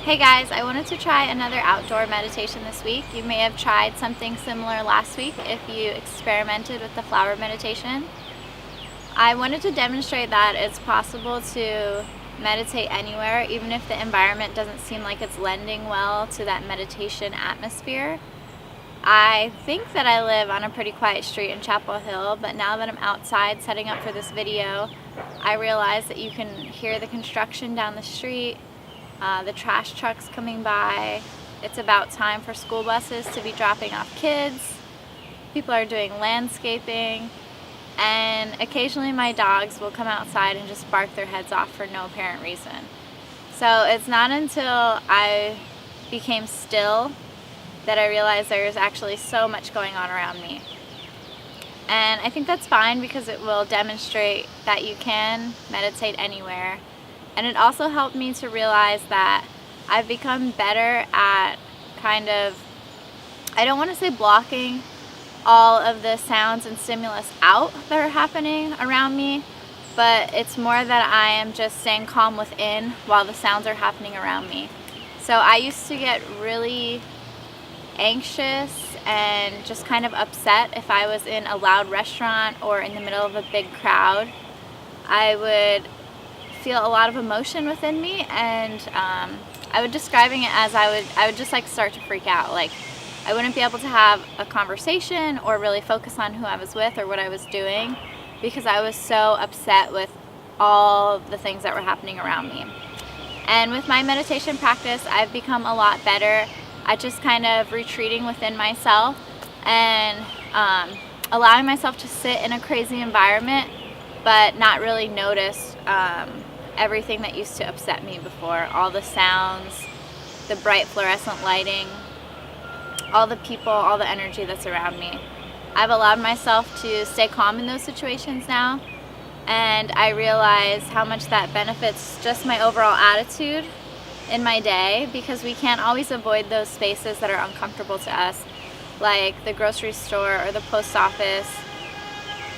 Hey guys, I wanted to try another outdoor meditation this week. You may have tried something similar last week if you experimented with the flower meditation. I wanted to demonstrate that it's possible to meditate anywhere, even if the environment doesn't seem like it's lending well to that meditation atmosphere. I think that I live on a pretty quiet street in Chapel Hill, but now that I'm outside setting up for this video, I realize that you can hear the construction down the street, the trash trucks coming by. It's about time for school buses to be dropping off kids. People are doing landscaping, and occasionally my dogs will come outside and just bark their heads off for no apparent reason. So it's not until I became still that I realized there's actually so much going on around me. And I think that's fine because it will demonstrate that you can meditate anywhere. And it also helped me to realize that I've become better at I don't want to say blocking all of the sounds and stimulus out that are happening around me, but it's more that I am just staying calm within while the sounds are happening around me. So I used to get really anxious and just kind of upset if I was in a loud restaurant or in the middle of a big crowd. I would feel a lot of emotion within me, and I would describing it as I would just like start to freak out. Like I wouldn't be able to have a conversation or really focus on who I was with or what I was doing because I was so upset with all the things that were happening around me. And with my meditation practice, I've become a lot better at just kind of retreating within myself and allowing myself to sit in a crazy environment but not really notice everything that used to upset me before. All the sounds, the bright fluorescent lighting, all the people, all the energy that's around me. I've allowed myself to stay calm in those situations now, and I realize how much that benefits just my overall attitude in my day, because we can't always avoid those spaces that are uncomfortable to us, like the grocery store or the post office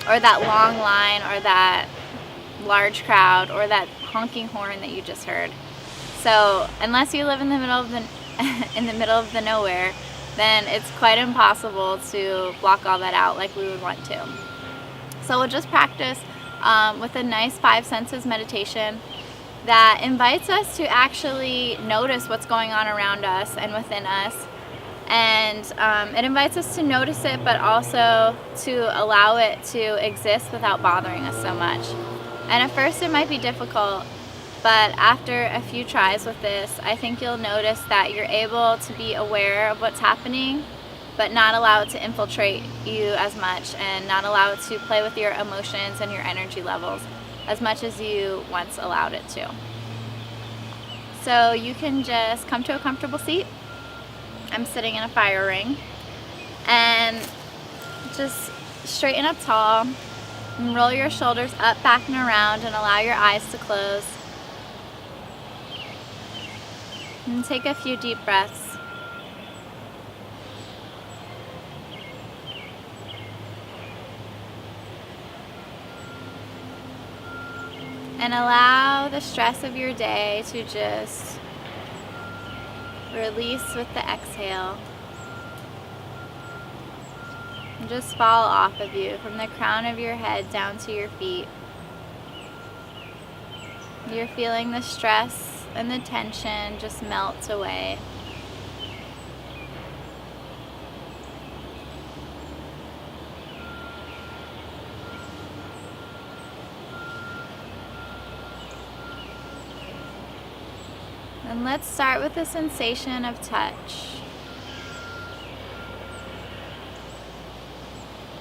or that long line or that large crowd or that honking horn that you just heard. So unless you live in the middle of the nowhere, then it's quite impossible to block all that out like we would want to. So we'll just practice with a nice 5 senses meditation that invites us to actually notice what's going on around us and within us. And it invites us to notice it, but also to allow it to exist without bothering us so much. And at first it might be difficult, but after a few tries with this, I think you'll notice that you're able to be aware of what's happening, but not allow it to infiltrate you as much and not allow it to play with your emotions and your energy levels as much as you once allowed it to. So you can just come to a comfortable seat. I'm sitting in a fire ring, and just straighten up tall and roll your shoulders up, back, and around, and allow your eyes to close. And take a few deep breaths. And allow the stress of your day to just release with the exhale. And just fall off of you from the crown of your head down to your feet. You're feeling the stress and the tension just melt away. And let's start with the sensation of touch.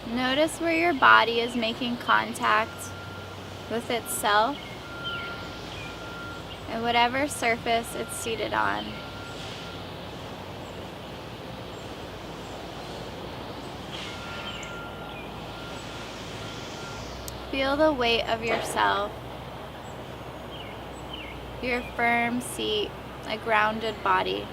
Notice where your body is making contact with itself and whatever surface it's seated on. Feel the weight of yourself, your firm seat, a grounded body.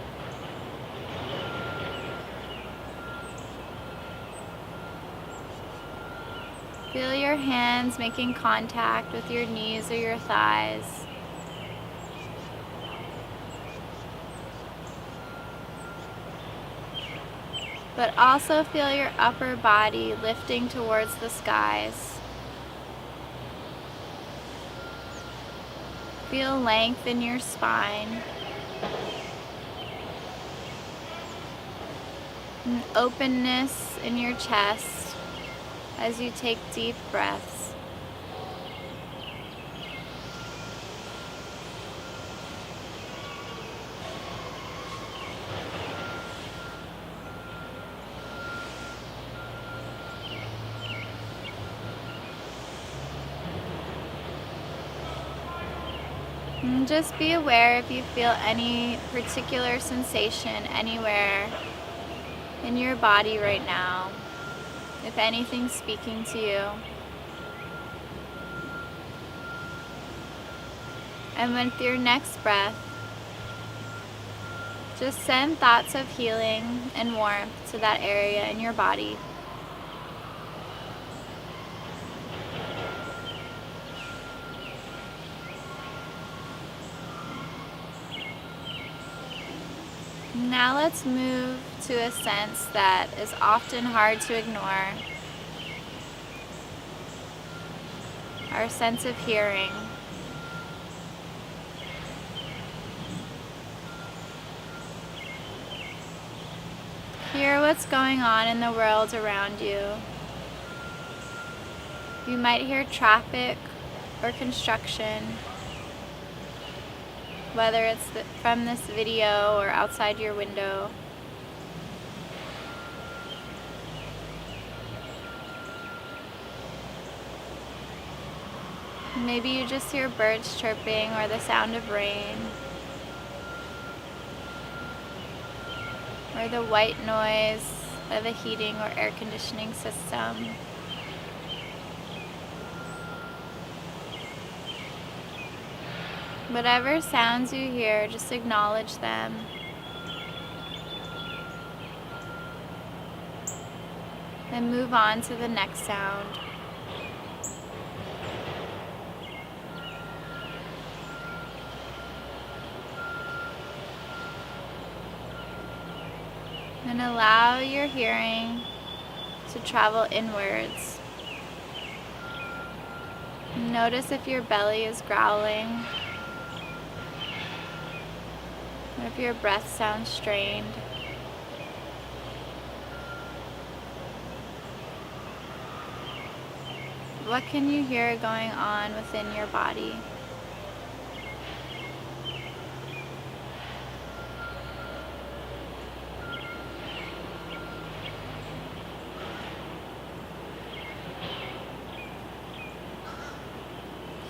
Feel your hands making contact with your knees or your thighs. but also feel your upper body lifting towards the skies. Feel length in your spine, and openness in your chest as you take deep breaths. And just be aware if you feel any particular sensation anywhere in your body right now, if anything's speaking to you. And with your next breath, just send thoughts of healing and warmth to that area in your body. Now let's move to a sense that is often hard to ignore, our sense of hearing. Hear what's going on in the world around you. You might hear traffic or construction, whether it's from this video or outside your window. Maybe you just hear birds chirping or the sound of rain, or the white noise of a heating or air conditioning system. Whatever sounds you hear, just acknowledge them. And move on to the next sound. And allow your hearing to travel inwards. Notice if your belly is growling, or if your breath sounds strained. What can you hear going on within your body?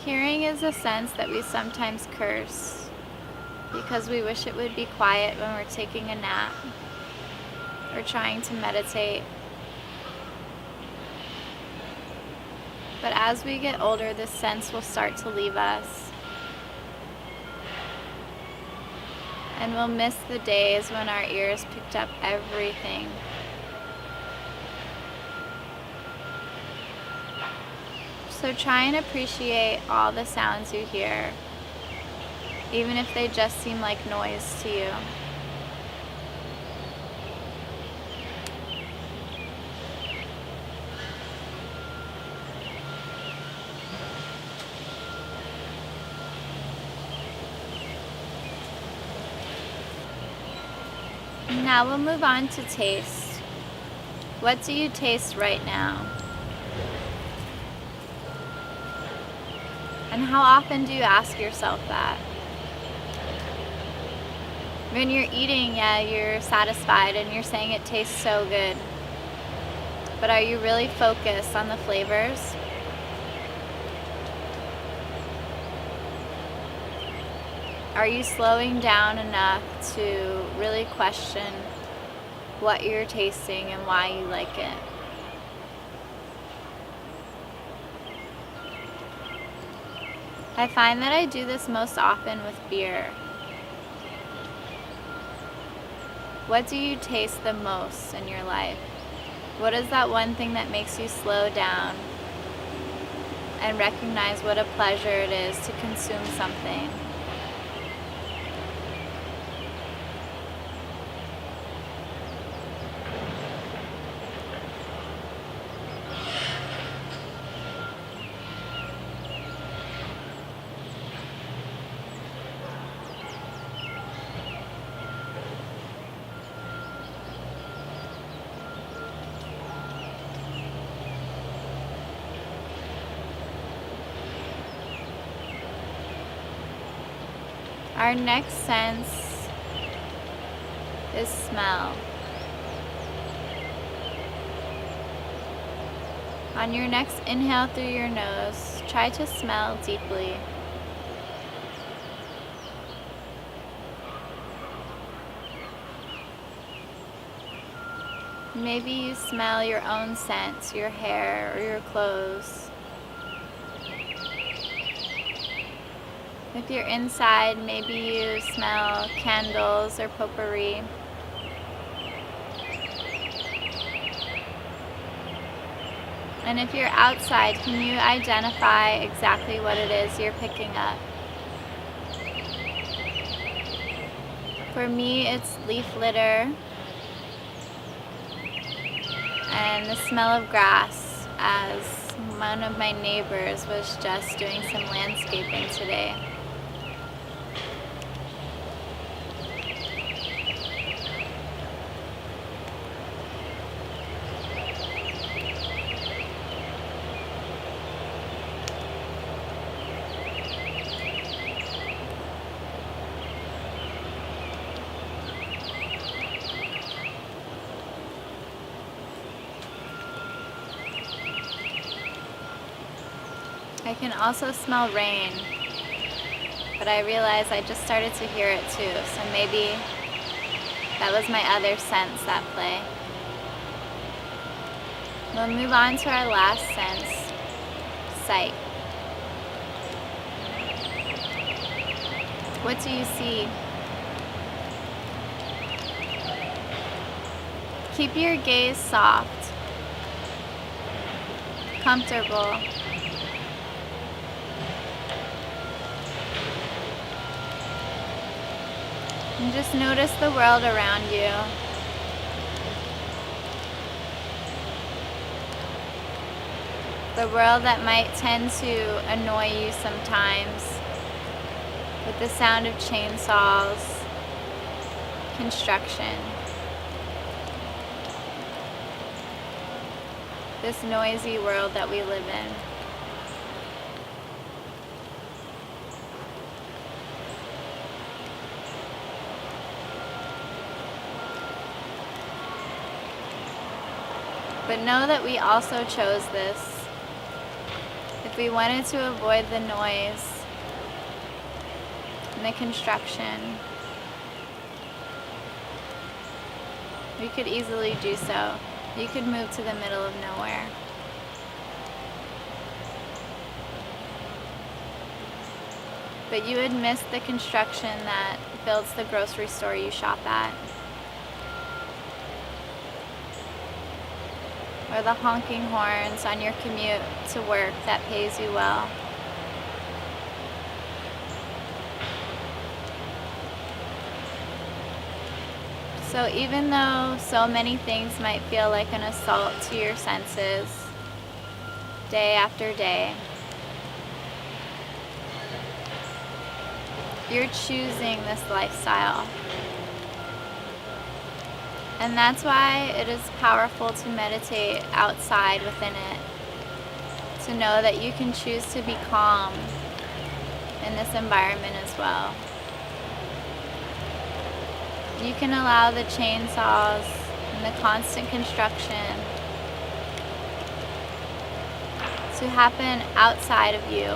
Hearing is a sense that we sometimes curse because we wish it would be quiet when we're taking a nap or trying to meditate. But as we get older, this sense will start to leave us. And we'll miss the days when our ears picked up everything. So try and appreciate all the sounds you hear, even if they just seem like noise to you. Now we'll move on to taste. What do you taste right now? And how often do you ask yourself that? When you're eating, yeah, you're satisfied and you're saying it tastes so good. But are you really focused on the flavors? Are you slowing down enough to really question what you're tasting and why you like it? I find that I do this most often with beer. What do you taste the most in your life? What is that one thing that makes you slow down and recognize what a pleasure it is to consume something? Our next sense is smell. On your next inhale through your nose, try to smell deeply. Maybe you smell your own scent, your hair or your clothes. If you're inside, maybe you smell candles or potpourri. And if you're outside, can you identify exactly what it is you're picking up? For me, it's leaf litter and the smell of grass, as one of my neighbors was just doing some landscaping today. I can also smell rain, but I realize I just started to hear it too, so maybe that was my other sense at play. We'll move on to our last sense, sight. What do you see? Keep your gaze soft, comfortable. And just notice the world around you. The world that might tend to annoy you sometimes, with the sound of chainsaws, construction. This noisy world that we live in. But know that we also chose this. If we wanted to avoid the noise and the construction, we could easily do so. You could move to the middle of nowhere. But you would miss the construction that builds the grocery store you shop at. Or the honking horns on your commute to work that pays you well. So even though so many things might feel like an assault to your senses, day after day, you're choosing this lifestyle. And that's why it is powerful to meditate outside within it. To know that you can choose to be calm in this environment as well. You can allow the chainsaws and the constant construction to happen outside of you,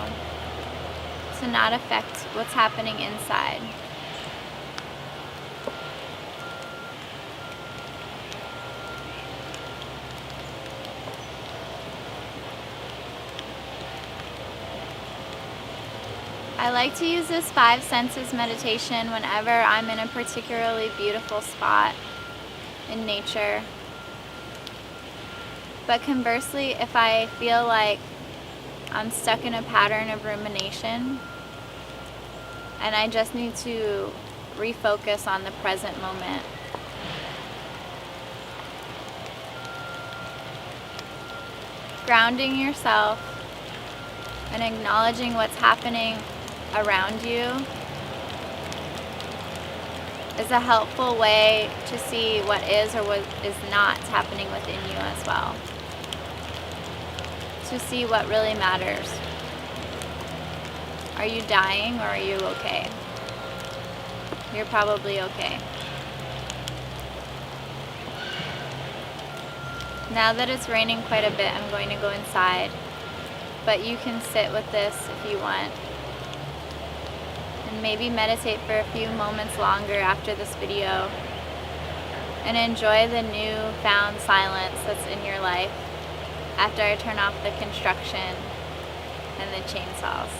to not affect what's happening inside. I like to use this 5 senses meditation whenever I'm in a particularly beautiful spot in nature. But conversely, if I feel like I'm stuck in a pattern of rumination and I just need to refocus on the present moment, grounding yourself and acknowledging what's happening around you is a helpful way to see what is or what is not happening within you as well. To see what really matters. Are you dying or are you okay? You're probably okay. Now that it's raining quite a bit, I'm going to go inside, but you can sit with this if you want, and maybe meditate for a few moments longer after this video, and enjoy the newfound silence that's in your life after I turn off the construction and the chainsaws.